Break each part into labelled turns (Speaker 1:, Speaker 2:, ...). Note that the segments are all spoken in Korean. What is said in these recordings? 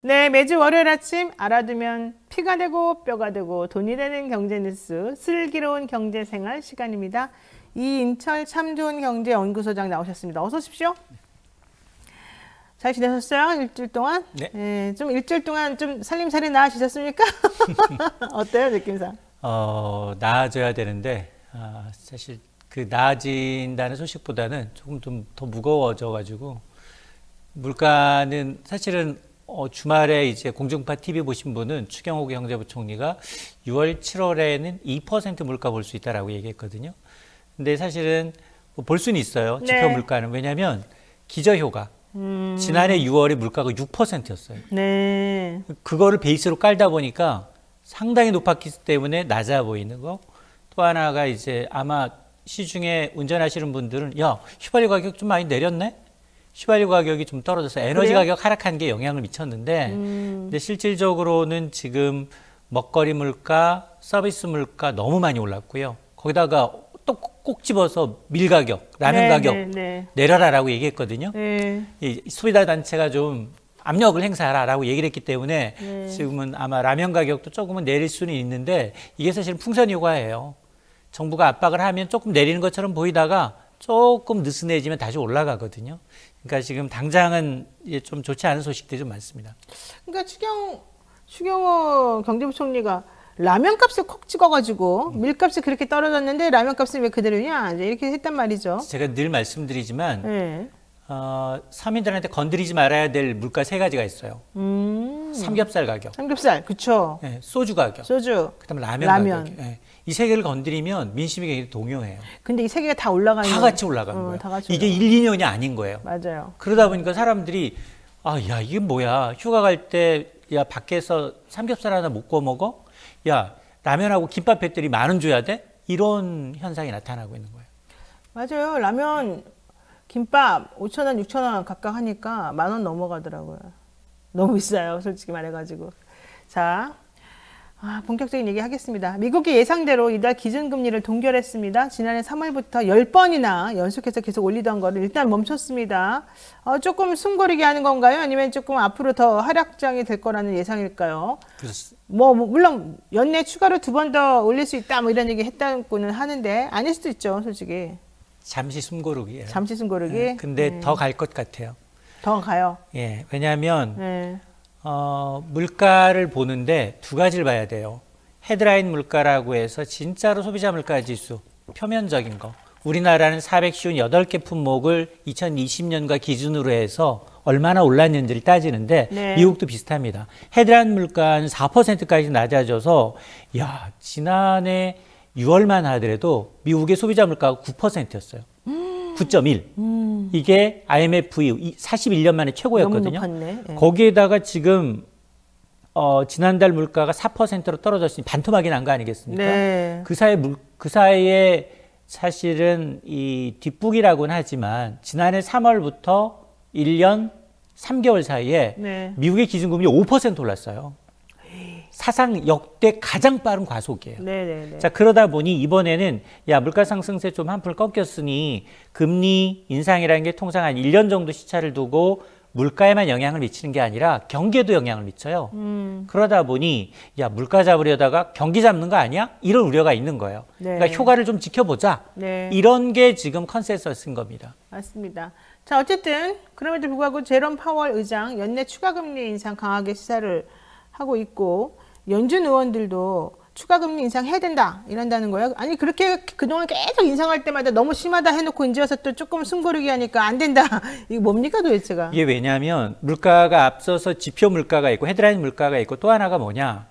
Speaker 1: 네, 매주 월요일 아침 알아두면 피가 되고 뼈가 되고 돈이 되는 경제 뉴스 슬기로운 경제생활 시간입니다. 이인철 참 좋은 경제연구소장 나오셨습니다. 어서 오십시오. 잘 지내셨어요? 일주일 동안?
Speaker 2: 네.
Speaker 1: 네, 좀 일주일 동안 좀 살림살이 나아지셨습니까? 어때요, 느낌상?
Speaker 2: 나아져야 되는데 사실 그 나아진다는 소식보다는 조금 좀 더 무거워져가지고 물가는 사실은 주말에 이제 공중파 TV 보신 분은 추경호 경제부총리가 6월, 7월에는 2% 물가 볼 수 있다라고 얘기했거든요. 근데 사실은 볼 수는 있어요. 지표
Speaker 1: 네.
Speaker 2: 물가는. 왜냐하면 기저효과. 지난해 6월에 물가가 6%였어요.
Speaker 1: 네.
Speaker 2: 그거를 베이스로 깔다 보니까 상당히 높았기 때문에 낮아 보이는 거. 또 하나가 이제 아마 시중에 운전하시는 분들은 야, 휘발유 가격 좀 많이 내렸네? 휘발유 가격이 좀 떨어져서 에너지
Speaker 1: 그래요?
Speaker 2: 가격 하락한 게 영향을 미쳤는데 근데 실질적으로는 지금 먹거리 물가, 서비스 물가 너무 많이 올랐고요. 거기다가 또 꼭 집어서 밀 가격, 라면
Speaker 1: 네,
Speaker 2: 가격
Speaker 1: 네, 네.
Speaker 2: 내려라라고 얘기했거든요.
Speaker 1: 네.
Speaker 2: 이 소비자 단체가 좀 압력을 행사하라라고 얘기를 했기 때문에
Speaker 1: 네.
Speaker 2: 지금은 아마 라면 가격도 조금은 내릴 수는 있는데 이게 사실 풍선 효과예요. 정부가 압박을 하면 조금 내리는 것처럼 보이다가 조금 느슨해지면 다시 올라가거든요. 그러니까 지금 당장은 좀 좋지 않은 소식들이 좀 많습니다.
Speaker 1: 그러니까 추경호 경제부총리가 라면 값을 콕 찍어가지고 밀값이 그렇게 떨어졌는데 라면 값은 왜 그대로냐 이제 이렇게 했단 말이죠.
Speaker 2: 제가 늘 말씀드리지만
Speaker 1: 네.
Speaker 2: 서민들한테 건드리지 말아야 될 물가 세 가지가 있어요. 삼겹살 가격,
Speaker 1: 삼겹살, 그쵸.
Speaker 2: 네, 소주 가격,
Speaker 1: 소주,
Speaker 2: 그다음에 라면
Speaker 1: 라면.
Speaker 2: 가격. 네, 이 세 개를 건드리면 민심이 굉장히 동요해요.
Speaker 1: 근데 이 세 개가 다 올라가는
Speaker 2: 다 같이 올라가는 거예요.
Speaker 1: 다 같이
Speaker 2: 이게 1, 2년이 아닌 거예요.
Speaker 1: 맞아요.
Speaker 2: 그러다 보니까 사람들이 야, 이게 뭐야? 휴가 갈 때 야, 밖에서 삼겹살 하나 못 구워 먹어? 야, 라면하고 김밥 배터리 10,000원 줘야 돼? 이런 현상이 나타나고 있는 거예요.
Speaker 1: 맞아요. 라면, 김밥 5,000원, 6,000원 각각 하니까 10,000원 넘어가더라고요. 너무 비싸요, 솔직히 말해가지고. 자, 본격적인 얘기 하겠습니다. 미국이 예상대로 이달 기준금리를 동결했습니다. 지난해 3월부터 10번이나 연속해서 계속 올리던 거를 일단 멈췄습니다. 조금 숨고르게 하는 건가요? 아니면 조금 앞으로 더 하락장이 될 거라는 예상일까요? 물론 연내 추가로 2번 더 올릴 수 있다 뭐 이런 얘기 했다고는 하는데 아닐 수도 있죠, 솔직히.
Speaker 2: 잠시 숨고르기예요.
Speaker 1: 잠시 숨고르기.
Speaker 2: 네, 근데 더 갈 것 같아요.
Speaker 1: 더 가요.
Speaker 2: 예, 왜냐하면
Speaker 1: 네.
Speaker 2: 물가를 보는데 두 가지를 봐야 돼요. 헤드라인 물가라고 해서 진짜로 소비자 물가 지수, 표면적인 거. 우리나라는 458개 품목을 2020년과 기준으로 해서 얼마나 올랐는지를 따지는데
Speaker 1: 네.
Speaker 2: 미국도 비슷합니다. 헤드라인 물가는 4%까지 낮아져서 야, 지난해 6월만 하더라도 미국의 소비자 물가가 9%였어요. 9.1. 이게 IMF 이후 41년 만에 최고였거든요.
Speaker 1: 너무 높았네. 네.
Speaker 2: 거기에다가 지금 지난달 물가가 4%로 떨어졌으니 반토막이 난 거 아니겠습니까?
Speaker 1: 네.
Speaker 2: 그 사이에 사실은 이 뒷북이라고는 하지만 지난해 3월부터 1년 3개월 사이에
Speaker 1: 네.
Speaker 2: 미국의 기준금리 5% 올랐어요. 사상 역대 가장 빠른 과속이에요.
Speaker 1: 네네네.
Speaker 2: 자, 그러다 보니 이번에는 야, 물가 상승세 좀 한풀 꺾였으니 금리 인상이라는 게 통상 한 1년 정도 시차를 두고 물가에만 영향을 미치는 게 아니라 경기에도 영향을 미쳐요. 그러다 보니 야, 물가 잡으려다가 경기 잡는 거 아니야? 이런 우려가 있는 거예요.
Speaker 1: 네.
Speaker 2: 그러니까 효과를 좀 지켜보자.
Speaker 1: 네.
Speaker 2: 이런 게 지금 컨센서스인 겁니다.
Speaker 1: 맞습니다. 자, 어쨌든 그럼에도 불구하고 제롬 파월 의장 연내 추가 금리 인상 강하게 시사를 하고 있고 연준 의원들도 추가 금리 인상해야 된다 이런다는 거예요. 아니 그렇게 그동안 계속 인상할 때마다 너무 심하다 해놓고 이제 와서 또 조금 숨고르기 하니까 안 된다. 이게 뭡니까 도대체가?
Speaker 2: 이게 왜냐하면 물가가 앞서서 지표 물가가 있고 헤드라인 물가가 있고 또 하나가 뭐냐?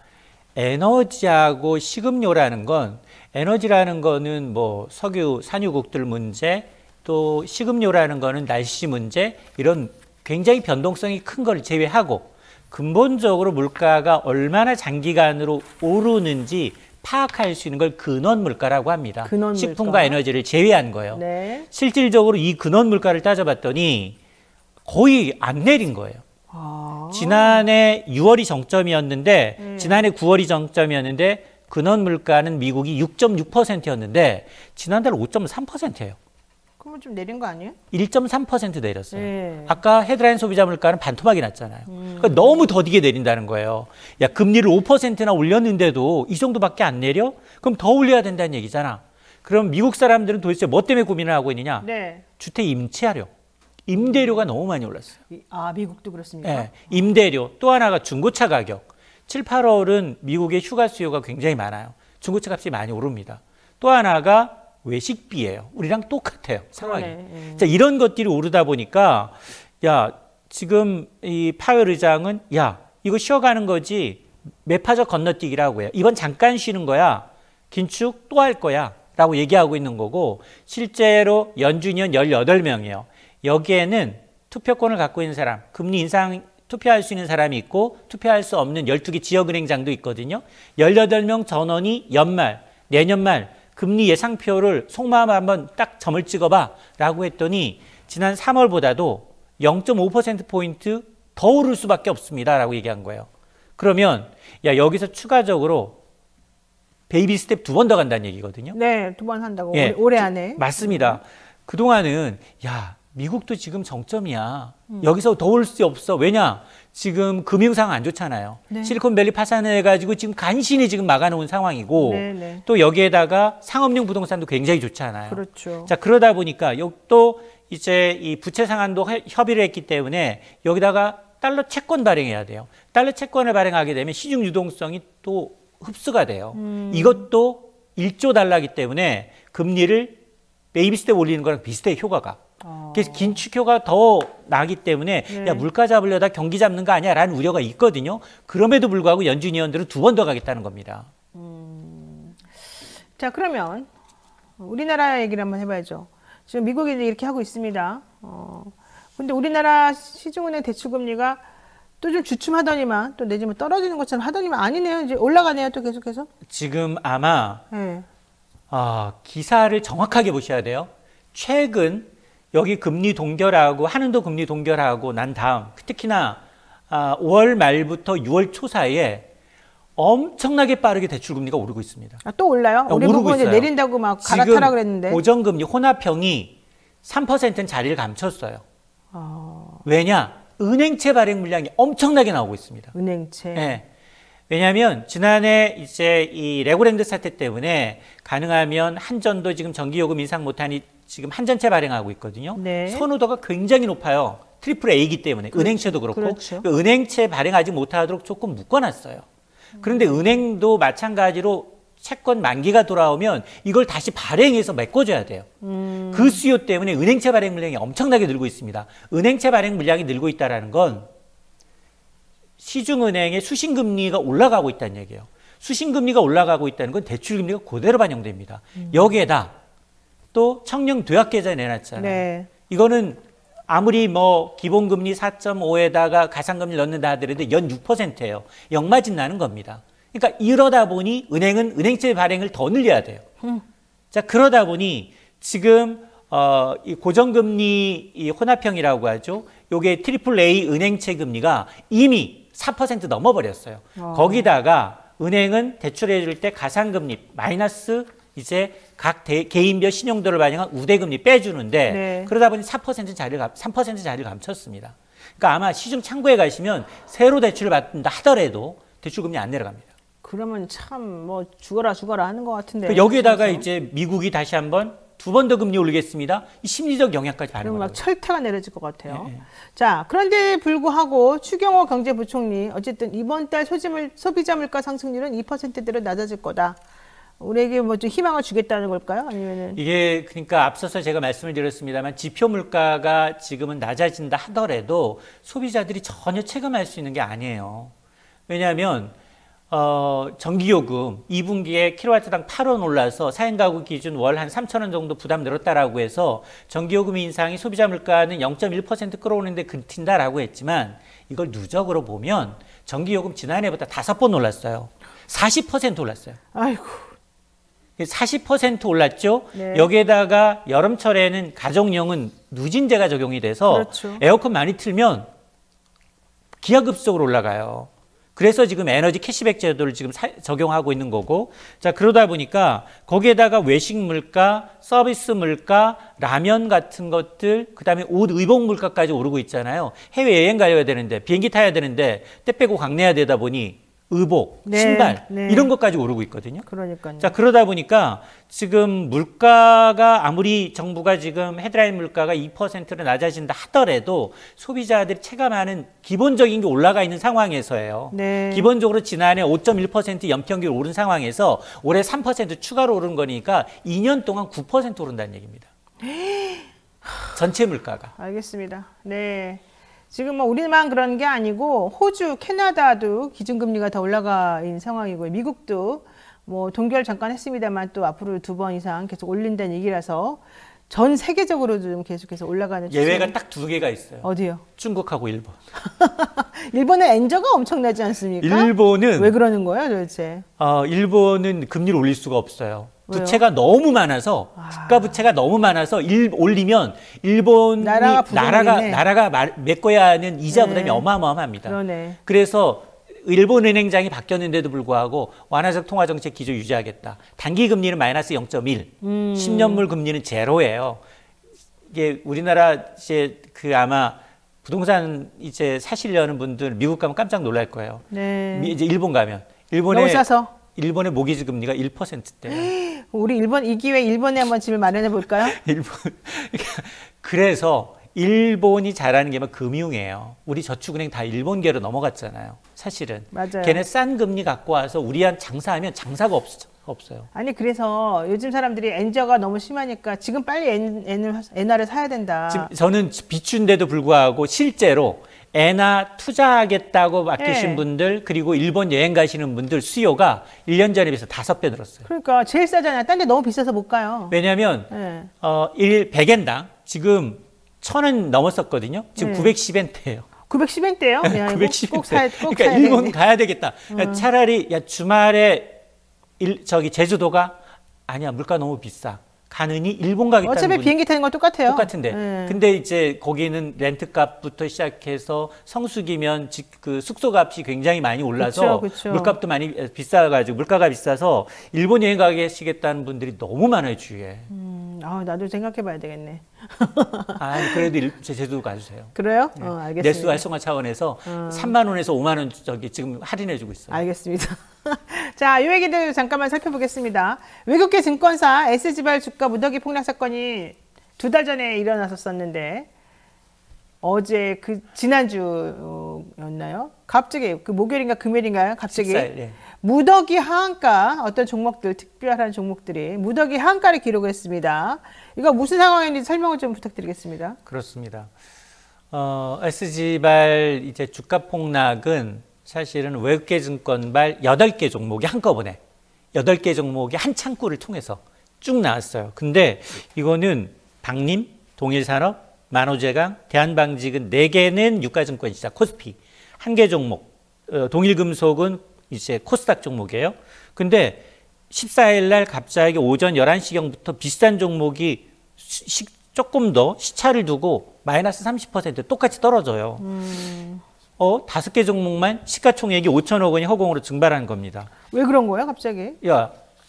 Speaker 2: 에너지하고 식음료라는 건 에너지라는 거는 뭐 석유 산유국들 문제 또 식음료라는 거는 날씨 문제 이런 굉장히 변동성이 큰 걸 제외하고 근본적으로 물가가 얼마나 장기간으로 오르는지 파악할 수 있는 걸 근원 물가라고 합니다.
Speaker 1: 근원 물가.
Speaker 2: 식품과 에너지를 제외한 거예요.
Speaker 1: 네.
Speaker 2: 실질적으로 이 근원 물가를 따져봤더니 거의 안 내린 거예요. 지난해 6월이 정점이었는데 지난해 9월이 정점이었는데 근원 물가는 미국이 6.6%였는데 지난달 5.3%예요.
Speaker 1: 그러면 좀 내린 거 아니에요?
Speaker 2: 1.3% 내렸어요.
Speaker 1: 네.
Speaker 2: 아까 헤드라인 소비자 물가는 반토막이 났잖아요. 그러니까 너무 더디게 내린다는 거예요. 야, 금리를 5%나 올렸는데도 이 정도밖에 안 내려? 그럼 더 올려야 된다는 얘기잖아. 그럼 미국 사람들은 도대체 뭐 때문에 고민을 하고 있느냐?
Speaker 1: 네.
Speaker 2: 주택 임차료. 임대료가 너무 많이 올랐어요.
Speaker 1: 아, 미국도 그렇습니까?
Speaker 2: 네, 임대료. 또 하나가 중고차 가격. 7, 8월은 미국의 휴가 수요가 굉장히 많아요. 중고차 값이 많이 오릅니다. 또 하나가 외식비예요. 우리랑 똑같아요. 상황이. 자, 이런 것들이 오르다 보니까 야, 지금 이 파웰 의장은 야, 이거 쉬어가는 거지 매파적 건너뛰기라고 해요. 이번 잠깐 쉬는 거야. 긴축 또 할 거야. 라고 얘기하고 있는 거고 실제로 연준위원 18명이에요. 여기에는 투표권을 갖고 있는 사람, 금리 인상 투표할 수 있는 사람이 있고 투표할 수 없는 12개 지역은행장도 있거든요. 18명 전원이 연말, 내년 말 금리 예상표를 속마음 한번 딱 점을 찍어봐 라고 했더니 지난 3월보다도 0.5%포인트 더 오를 수밖에 없습니다 라고 얘기한 거예요. 그러면 야 여기서 추가적으로 베이비 스텝 2번 더 간다는 얘기거든요.
Speaker 1: 네, 2번 한다고.
Speaker 2: 예,
Speaker 1: 올해 안에.
Speaker 2: 맞습니다. 그동안은 야 미국도 지금 정점이야. 여기서 더 올 수 없어. 왜냐? 지금 금융 상황 안 좋잖아요.
Speaker 1: 네.
Speaker 2: 실리콘밸리 파산해가지고 지금 간신히 지금 막아놓은 상황이고
Speaker 1: 네, 네.
Speaker 2: 또 여기에다가 상업용 부동산도 굉장히 좋잖아요.
Speaker 1: 그렇죠.
Speaker 2: 자 그러다 보니까 또 이제 이 부채 상한도 협의를 했기 때문에 여기다가 달러 채권 발행해야 돼요. 달러 채권을 발행하게 되면 시중 유동성이 또 흡수가 돼요. 이것도 1조 달러이기 때문에 금리를 베이비 스텝 올리는 거랑 비슷해 효과가. 그래서 긴축효가 더 나기 때문에
Speaker 1: 네.
Speaker 2: 야 물가 잡으려다 경기 잡는 거 아니야 라는 우려가 있거든요. 그럼에도 불구하고 연준 위원들은 2번 더 가겠다는 겁니다.
Speaker 1: 자, 그러면 우리나라 얘기를 한번 해봐야죠. 지금 미국이 이렇게 하고 있습니다. 근데 우리나라 시중은행 대출금리가 또 좀 주춤하더니만 또 내지면 떨어지는 것처럼 하더니만 아니네요. 이제 올라가네요. 또 계속해서.
Speaker 2: 지금 아마
Speaker 1: 네.
Speaker 2: 기사를 정확하게 보셔야 돼요. 최근 여기 금리 동결하고 한은도 금리 동결하고 난 다음 특히나 5월 말부터 6월 초 사이에 엄청나게 빠르게 대출금리가 오르고 있습니다.
Speaker 1: 아, 또 올라요? 우리
Speaker 2: 오르고
Speaker 1: 보고 이제
Speaker 2: 있어요.
Speaker 1: 내린다고 막 갈아타라 그랬는데.
Speaker 2: 고정금리 혼합형이 3%는 자리를 감췄어요. 왜냐? 은행채 발행 물량이 엄청나게 나오고 있습니다.
Speaker 1: 은행채.
Speaker 2: 네. 왜냐하면 지난해 이제 이 레고랜드 사태 때문에 가능하면 한전도 지금 전기요금 인상 못하니 지금 한전채 발행하고 있거든요.
Speaker 1: 네.
Speaker 2: 선호도가 굉장히 높아요. 트리플 A이기 때문에 은행채도 그렇고
Speaker 1: 그렇죠.
Speaker 2: 그러니까 은행채 발행하지 못하도록 조금 묶어놨어요. 그런데 은행도 마찬가지로 채권 만기가 돌아오면 이걸 다시 발행해서 메꿔줘야 돼요. 그 수요 때문에 은행채 발행 물량이 엄청나게 늘고 있습니다. 은행채 발행 물량이 늘고 있다는 건 시중은행의 수신금리가 올라가고 있다는 얘기예요. 수신금리가 올라가고 있다는 건 대출금리가 그대로 반영됩니다. 여기에다 또 청년 도약계좌 내놨잖아요.
Speaker 1: 네.
Speaker 2: 이거는 아무리 뭐 기본금리 4.5에다가 가상금리 넣는다 하더라도 연 6%예요. 역마진 나는 겁니다. 그러니까 이러다 보니 은행은 은행채 발행을 더 늘려야 돼요. 자 그러다 보니 지금 이 고정금리 이 혼합형이라고 하죠. 요게 트리플 A 은행채 금리가 이미 4% 넘어버렸어요. 거기다가 은행은 대출해 줄 때 가상금리 마이너스 이제 각 개인별 신용도를 반영한 우대금리 빼주는데
Speaker 1: 네.
Speaker 2: 그러다 보니 3% 자리를 감췄습니다. 그러니까 아마 시중 창구에 가시면 새로 대출을 받는다 하더라도 대출금리 안 내려갑니다.
Speaker 1: 그러면 참 뭐 죽어라 하는 것 같은데.
Speaker 2: 여기에다가
Speaker 1: 그래서.
Speaker 2: 이제 미국이 다시 한번 2번 더 금리 올리겠습니다. 이 심리적 영향까지 받는
Speaker 1: 그럼 막
Speaker 2: 거예요.
Speaker 1: 철퇴가 내려질 것 같아요.
Speaker 2: 네.
Speaker 1: 자, 그런데 불구하고 추경호 경제부총리 어쨌든 이번 달 소비자 물가 상승률은 2%대로 낮아질 거다. 우리에게 뭐 좀 희망을 주겠다는 걸까요? 아니면은
Speaker 2: 이게 그러니까 앞서서 제가 말씀을 드렸습니다만 지표 물가가 지금은 낮아진다 하더라도 소비자들이 전혀 체감할 수 있는 게 아니에요. 왜냐하면 전기요금 2분기에 킬로와트당 8원 올라서 4인 가구 기준 월 한 3,000원 정도 부담 늘었다라고 해서 전기요금 인상이 소비자 물가는 0.1% 끌어오는데 그친다라고 했지만 이걸 누적으로 보면 전기요금 지난해보다 5번 올랐어요. 40% 올랐어요.
Speaker 1: 아이고.
Speaker 2: 40% 올랐죠.
Speaker 1: 네.
Speaker 2: 여기에다가 여름철에는 가정용은 누진제가 적용이 돼서
Speaker 1: 그렇죠.
Speaker 2: 에어컨 많이 틀면 기하급수적으로 올라가요. 그래서 지금 에너지 캐시백 제도를 지금 적용하고 있는 거고, 자, 그러다 보니까 거기에다가 외식 물가, 서비스 물가, 라면 같은 것들, 그 다음에 옷, 의복 물가까지 오르고 있잖아요. 해외여행 가야 되는데, 비행기 타야 되는데, 때 빼고 강내야 되다 보니 의복,
Speaker 1: 네,
Speaker 2: 신발
Speaker 1: 네.
Speaker 2: 이런 것까지 오르고 있거든요.
Speaker 1: 그러니까요.
Speaker 2: 자, 그러다 보니까 지금 물가가 아무리 정부가 지금 헤드라인 물가가 2%로 낮아진다 하더라도 소비자들이 체감하는 기본적인 게 올라가 있는 상황에서예요.
Speaker 1: 네.
Speaker 2: 기본적으로 지난해 5.1% 연평균 오른 상황에서 올해 3% 추가로 오른 거니까 2년 동안 9% 오른다는 얘기입니다. 전체 물가가.
Speaker 1: 알겠습니다. 네. 지금 뭐 우리만 그런 게 아니고 호주, 캐나다도 기준금리가 더 올라가 있는 상황이고요. 미국도 뭐 동결 잠깐 했습니다만 또 앞으로 2번 이상 계속 올린다는 얘기라서 전 세계적으로 좀 계속해서 올라가는
Speaker 2: 예외가 딱 2개가 있어요.
Speaker 1: 어디요?
Speaker 2: 중국하고 일본.
Speaker 1: 일본의 엔저가 엄청나지 않습니까?
Speaker 2: 일본은
Speaker 1: 왜 그러는 거예요, 도대체?
Speaker 2: 일본은 금리를 올릴 수가 없어요.
Speaker 1: 왜요?
Speaker 2: 부채가 너무 많아서 국가 부채가 너무 많아서 올리면 일본이 나라가 메꿔야 하는 이자 부담이
Speaker 1: 네.
Speaker 2: 어마어마합니다.
Speaker 1: 그러네.
Speaker 2: 그래서 일본 은행장이 바뀌었는데도 불구하고 완화적 통화 정책 기조 유지하겠다. 단기 금리는 마이너스 0.1, 10년물 금리는 제로예요. 이게 우리나라 이제 아마 부동산 이제 사시려는 분들 미국 가면 깜짝 놀랄 거예요.
Speaker 1: 네.
Speaker 2: 이제 일본 가면
Speaker 1: 너무 싸서.
Speaker 2: 일본의 모기지 금리가 1%대예요.
Speaker 1: 우리 이 기회에 일본에 한번 집을 마련해 볼까요?
Speaker 2: 그래서 일본이 잘하는 게 막 금융이에요. 우리 저축은행 다 일본계로 넘어갔잖아요. 사실은.
Speaker 1: 맞아요.
Speaker 2: 걔네 싼 금리 갖고 와서 우리한 장사하면 장사가 없어요.
Speaker 1: 아니 그래서 요즘 사람들이 엔저가 너무 심하니까 지금 빨리 엔화를 사야 된다.
Speaker 2: 지금 저는 비춘데도 불구하고 실제로 엔화 투자하겠다고 맡기신
Speaker 1: 네.
Speaker 2: 분들 그리고 일본 여행 가시는 분들 수요가 1년 전에 비해서 5배 늘었어요.
Speaker 1: 그러니까 제일 싸잖아요. 딴 데 너무 비싸서 못 가요.
Speaker 2: 왜냐하면
Speaker 1: 네.
Speaker 2: 100엔당 지금 1,000원 넘었었거든요. 지금
Speaker 1: 네.
Speaker 2: 910엔대예요.
Speaker 1: 910엔대요?
Speaker 2: 910엔대.
Speaker 1: 꼭
Speaker 2: 그러니까
Speaker 1: 사야
Speaker 2: 일본
Speaker 1: 되겠네.
Speaker 2: 가야 되겠다. 차라리 주말에 제주도가 아니야 물가 너무 비싸. 가느니 일본 가겠다는
Speaker 1: 어차피
Speaker 2: 분
Speaker 1: 비행기 타는 건 똑같아요.
Speaker 2: 똑같은데.
Speaker 1: 네.
Speaker 2: 근데 이제 거기는 렌트값부터 시작해서 성수기면 그 숙소값이 굉장히 많이 올라서
Speaker 1: 그쵸.
Speaker 2: 물값도 많이 비싸가지고 물가가 비싸서 일본 여행 가시겠다는 분들이 너무 많아요 주위에.
Speaker 1: 나도 생각해봐야 되겠네.
Speaker 2: 아니 그래도 제주도 가주세요.
Speaker 1: 그래요?
Speaker 2: 네.
Speaker 1: 알겠습니다.
Speaker 2: 내수 활성화 차원에서 3만 원에서 5만 원 지금 할인해주고 있어요.
Speaker 1: 알겠습니다. 자, 이 얘기들 잠깐만 살펴보겠습니다. 외국계 증권사 SG발 주가 무더기 폭락 사건이 2달 전에 일어났었는데 어제 지난주였나요? 갑자기 목요일인가 금요일인가요? 갑자기
Speaker 2: 14일, 예.
Speaker 1: 무더기 하한가 어떤 종목들 특별한 종목들이 무더기 하한가를 기록했습니다. 이거 무슨 상황인지 설명을 좀 부탁드리겠습니다.
Speaker 2: 그렇습니다. SG발 이제 주가 폭락은 사실은 외국계 증권발 8개 종목이 한꺼번에 8개 종목이 한 창구를 통해서 쭉 나왔어요. 근데 이거는 박림, 동일산업, 만호제강, 대한방직은 4개는 유가증권시장 코스피, 1개 종목, 동일금속은 이제 코스닥 종목이에요. 근데 14일 날 갑자기 오전 11시경부터 비싼 종목이 조금 더 시차를 두고 마이너스 30% 똑같이 떨어져요. 5개 종목만 시가총액이 5천억 원이 허공으로 증발한 겁니다.
Speaker 1: 왜 그런 거예요, 갑자기?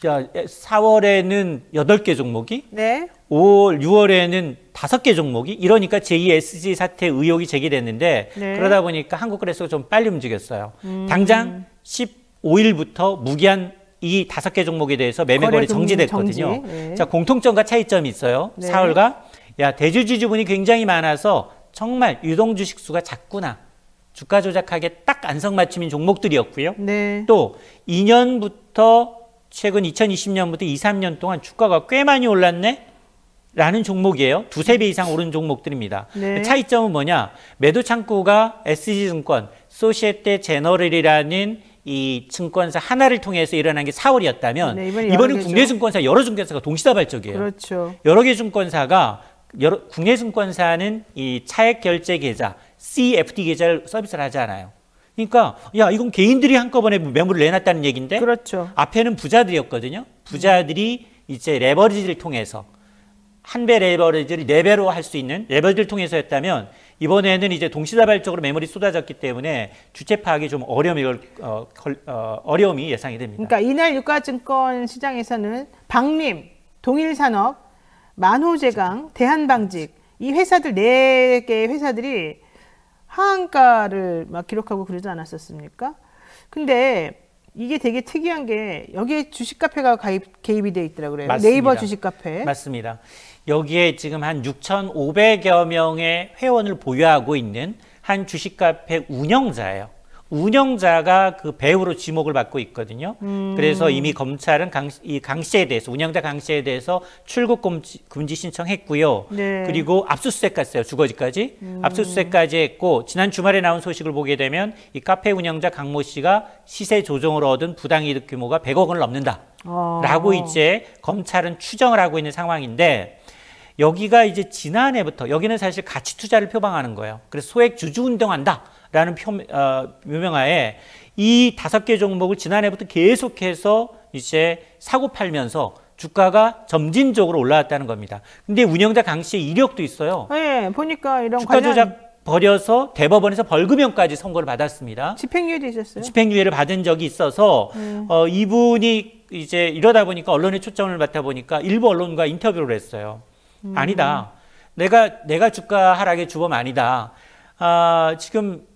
Speaker 2: 4월에는 8개 종목이,
Speaker 1: 네.
Speaker 2: 5월, 6월에는 5개 종목이, 이러니까 제2SG 사태 의혹이 제기됐는데,
Speaker 1: 네.
Speaker 2: 그러다 보니까 한국거래소가 좀 빨리 움직였어요. 당장 15일부터 무기한 이 5개 종목에 대해서 매매 거래 정지됐거든요.
Speaker 1: 네.
Speaker 2: 자, 공통점과 차이점이 있어요.
Speaker 1: 네.
Speaker 2: 4월과 대주주 지분이 굉장히 많아서 정말 유동 주식 수가 작구나. 주가 조작하기에 딱 안성맞춤인 종목들이었고요.
Speaker 1: 네.
Speaker 2: 또 2년부터 최근 2020년부터 2, 3년 동안 주가가 꽤 많이 올랐네? 라는 종목이에요. 2~3배 이상 오른 종목들입니다.
Speaker 1: 네.
Speaker 2: 차이점은 뭐냐? 매도 창구가 SG증권, 소시에테 제너럴이라는 이 증권사 하나를 통해서 일어난 게 4월이었다면
Speaker 1: 네,
Speaker 2: 이번은 국내 증권사 여러 증권사가 동시다발적이에요.
Speaker 1: 그렇죠.
Speaker 2: 여러 개 증권사가 국내 증권사는 이 차액 결제 계좌 CFD 계좌를 서비스를 하지 않아요. 그러니까 이건 개인들이 한꺼번에 매물을 내놨다는 얘기인데
Speaker 1: 그렇죠.
Speaker 2: 앞에는 부자들이었거든요. 부자들이 이제 레버리지를 통해서 한 배 레버리지를 4배로 할 수 있는 레버리지를 통해서였다면 이번에는 이제 동시다발적으로 매물이 쏟아졌기 때문에 주체 파악이 좀 어려움이 예상이 됩니다.
Speaker 1: 그러니까 이날 유가증권 시장에서는 박림, 동일산업, 만호제강, 대한방직 이 회사들 4개의 회사들이 하한가를 막 기록하고 그러지 않았었습니까? 근데 이게 되게 특이한 게 여기에 주식 카페가 개입이 돼 있더라고요.
Speaker 2: 맞습니다.
Speaker 1: 네이버 주식 카페.
Speaker 2: 맞습니다. 여기에 지금 한 6,500여 명의 회원을 보유하고 있는 한 주식 카페 운영자예요. 운영자가 그 배후로 지목을 받고 있거든요. 그래서 이미 검찰은 강 씨에 대해서, 운영자 강 씨에 대해서 출국 금지 신청했고요.
Speaker 1: 네.
Speaker 2: 그리고 압수수색 갔어요. 주거지까지. 압수수색까지 했고, 지난 주말에 나온 소식을 보게 되면 이 카페 운영자 강모 씨가 시세 조정으로 얻은 부당이득 규모가 100억 원을 넘는다. 라고 이제 검찰은 추정을 하고 있는 상황인데, 여기가 이제 지난해부터, 여기는 사실 가치 투자를 표방하는 거예요. 그래서 소액 주주 운동한다. 라는 묘명하에 이 5개 종목을 지난해부터 계속해서 이제 사고 팔면서 주가가 점진적으로 올라왔다는 겁니다. 근데 운영자 강 씨의 이력도 있어요.
Speaker 1: 네, 보니까 이런
Speaker 2: 주가 조작 벌여서 대법원에서 벌금형까지 선고를 받았습니다.
Speaker 1: 집행유예도 있었어요.
Speaker 2: 집행유예를 받은 적이 있어서 이분이 이제 이러다 보니까 언론에 초점을 받다 보니까 일부 언론과 인터뷰를 했어요. 아니다. 내가 주가 하락의 주범 아니다. 지금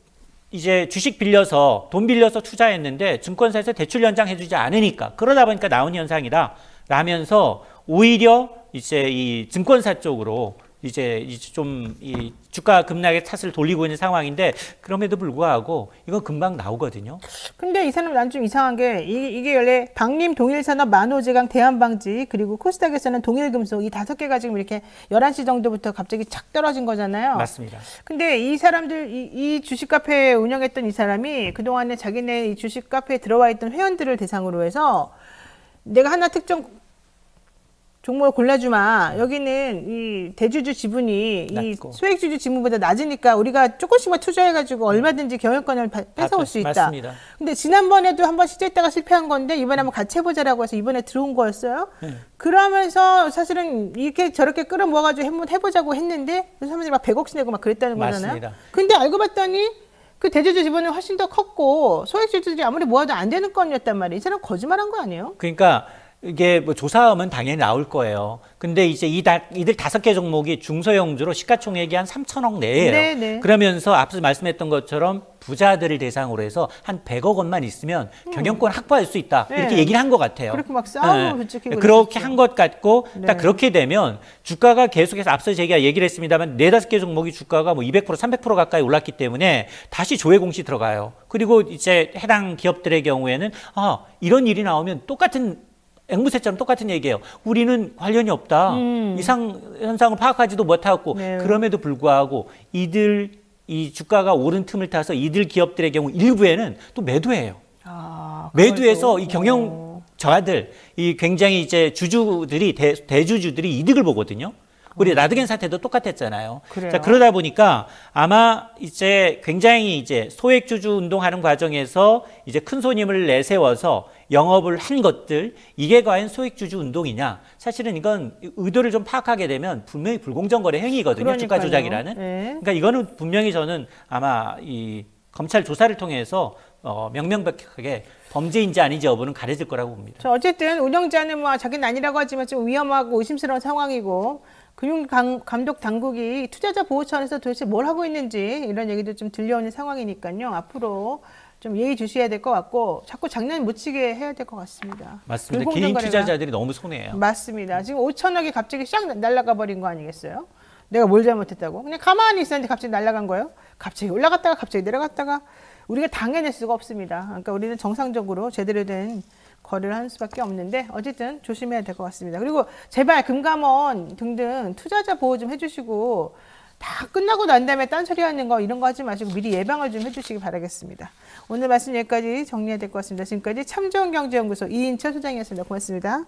Speaker 2: 이제 주식 빌려서 돈 빌려서 투자했는데 증권사에서 대출 연장해주지 않으니까 그러다 보니까 나온 현상이다 라면서 오히려 이제 이 증권사 쪽으로 이제 좀 이 주가 급락의 탓을 돌리고 있는 상황인데 그럼에도 불구하고 이건 금방 나오거든요.
Speaker 1: 근데 이 사람 난 좀 이상한 게 이게 원래 박림, 동일산업, 만호제강, 대한방직 그리고 코스닥에서는 동일금속 이 5개가 지금 이렇게 11시 정도부터 갑자기 착 떨어진 거잖아요.
Speaker 2: 맞습니다.
Speaker 1: 근데 이 사람들 이 주식 카페 운영했던 이 사람이 그동안에 자기네 이 주식 카페에 들어와 있던 회원들을 대상으로 해서 내가 하나 특정 종목을 골라주마. 여기는 이 대주주 지분이 이 소액주주 지분보다 낮으니까 우리가 조금씩만 투자해가지고 얼마든지 경영권을 뺏어올 수 있다.
Speaker 2: 맞습니다.
Speaker 1: 근데 지난번에도 한번 시도했다가 실패한 건데 이번에 한번 같이 해보자라고 해서 이번에 들어온 거였어요. 그러면서 사실은 이렇게 저렇게 끌어모아가지고 한번 해보자고 했는데 그 사람들이 막 100억씩 내고 막 그랬다는 거잖아요.
Speaker 2: 맞습니다.
Speaker 1: 근데 알고 봤더니 그 대주주 지분은 훨씬 더 컸고 소액주주들이 아무리 모아도 안 되는 건이었단 말이에요. 이 사람 거짓말한 거 아니에요?
Speaker 2: 그러니까 이게 뭐 조사하면 당연히 나올 거예요. 근데 이제 이들 5개 종목이 중소형주로 시가총액이 한 3천억 내예요.
Speaker 1: 네네.
Speaker 2: 그러면서 앞서 말씀했던 것처럼 부자들을 대상으로 해서 한 100억 원만 있으면 경영권 확보할 수 있다.
Speaker 1: 네.
Speaker 2: 이렇게 얘기를 한 것 같아요.
Speaker 1: 그렇게 막 싸우고 부추기고
Speaker 2: 그렇게 한 것 같고
Speaker 1: 네.
Speaker 2: 딱 그렇게 되면 주가가 계속해서 앞서 제가 얘기를 했습니다만 4-5개 종목이 주가가 뭐 200%, 300% 가까이 올랐기 때문에 다시 조회 공시 들어가요. 그리고 이제 해당 기업들의 경우에는 이런 일이 나오면 똑같은 앵무새처럼 똑같은 얘기예요. 우리는 관련이 없다. 이상 현상을 파악하지도 못하고
Speaker 1: 네.
Speaker 2: 그럼에도 불구하고 이 주가가 오른 틈을 타서 이들 기업들의 경우 일부에는 또 매도해요. 매도해서 이 경영자들, 이 굉장히 이제 주주들이 대주주들이 이득을 보거든요. 우리 라드겐 사태도 똑같았잖아요. 자, 그러다 보니까 아마 이제 굉장히 이제 소액주주 운동하는 과정에서 이제 큰 손님을 내세워서 영업을 한 것들, 이게 과연 소액주주 운동이냐? 사실은 이건 의도를 좀 파악하게 되면 분명히 불공정거래 행위거든요.
Speaker 1: 그러니까요.
Speaker 2: 주가 조작이라는.
Speaker 1: 네.
Speaker 2: 그러니까 이거는 분명히 저는 아마 이 검찰 조사를 통해서 명명백백하게 범죄인지 아닌지 여부는 가려질 거라고 봅니다.
Speaker 1: 어쨌든 운영자는 뭐 자기는 아니라고 하지만 좀 위험하고 의심스러운 상황이고 금융감독 당국이 투자자 보호 차원에서 도대체 뭘 하고 있는지 이런 얘기도 좀 들려오는 상황이니까요. 앞으로 좀 예의 주시해야 될 것 같고 자꾸 장난 못 치게 해야 될 것 같습니다.
Speaker 2: 맞습니다. 개인 투자자들이 너무 손해예요.
Speaker 1: 맞습니다. 지금 5천억이 갑자기 싹 날아가 버린 거 아니겠어요? 내가 뭘 잘못했다고? 그냥 가만히 있었는데 갑자기 날아간 거예요? 갑자기 올라갔다가 갑자기 내려갔다가 우리가 당해낼 수가 없습니다. 그러니까 우리는 정상적으로 제대로 된 거래를 하는 수밖에 없는데 어쨌든 조심해야 될 것 같습니다. 그리고 제발 금감원 등등 투자자 보호 좀 해주시고 다 끝나고 난 다음에 딴소리 하는 거 이런 거 하지 마시고 미리 예방을 좀 해주시기 바라겠습니다. 오늘 말씀 여기까지 정리해야 될 것 같습니다. 지금까지 참좋은경제연구소 이인철 소장이었습니다. 고맙습니다.